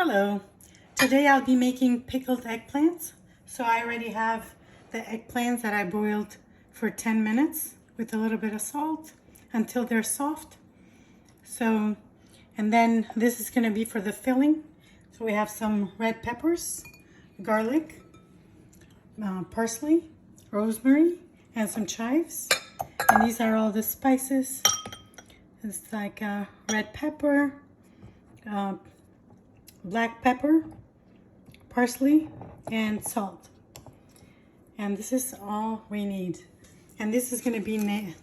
Hello. Today I'll be making pickled eggplants. So I already have the eggplants that I boiled for 10 minutes with a little bit of salt until they're soft. So, and then this is going to be for the filling. So we have some red peppers, garlic, parsley, rosemary, and some chives. And these are all the spices. It's like red pepper, black pepper, parsley, and salt. And this is all we need. And this is going to be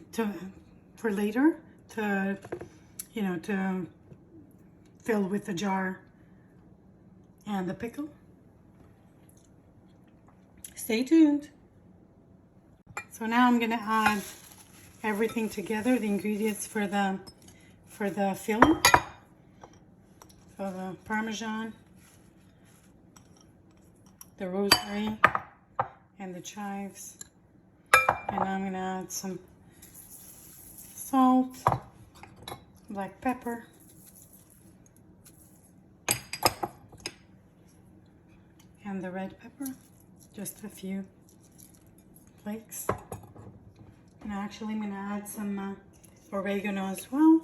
for later to, to fill with the jar and the pickle. Stay tuned. So now I'm going to add everything together, the ingredients for the filling. So the Parmesan, the rosemary, and the chives. And I'm going to add some salt, black pepper, and the red pepper, just a few flakes. And actually I'm going to add some oregano as well.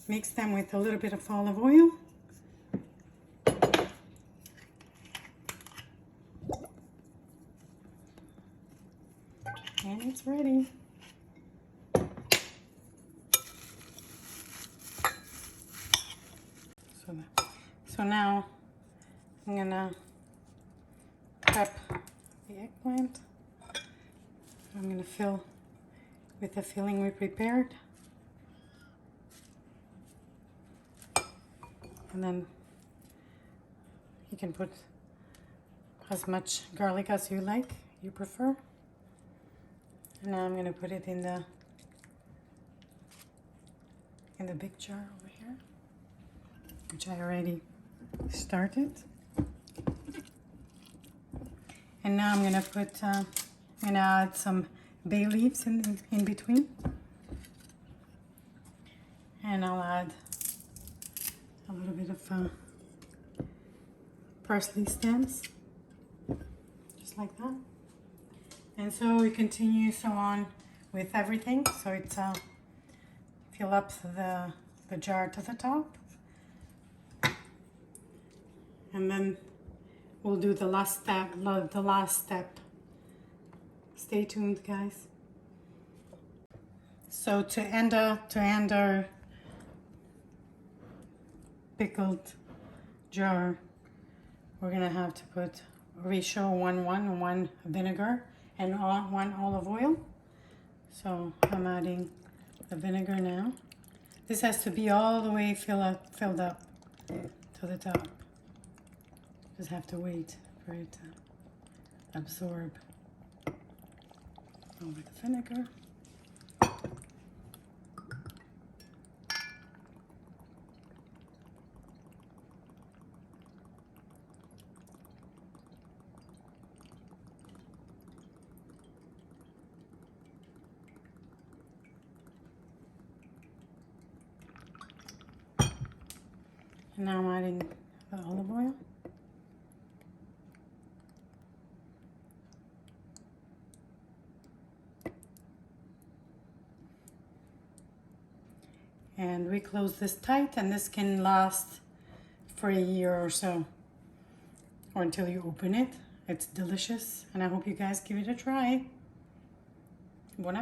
Mix them with a little bit of olive oil. And it's ready. So now I'm gonna prep the eggplant. I'm gonna fill with the filling we prepared. And then you can put as much garlic as you like, you prefer. And now I'm going to put it in the big jar over here, which I already started. And now I'm going to put, I'm going to add some bay leaves in between. And I'll add a little bit of parsley stems, just like that. And so we continue so on with everything. So it's fill up the jar to the top, and then we'll do the last step. Stay tuned, guys. So to end our pickled jar, we're gonna have to put ratio 1 vinegar and 1 olive oil. So I'm adding the vinegar now. This has to be all the way filled up to the top. Just have to wait for it to absorb over the vinegar. And now I'm adding the olive oil. And we close this tight, and this can last for a year or so, or until you open it. It's delicious, and I hope you guys give it a try. Bon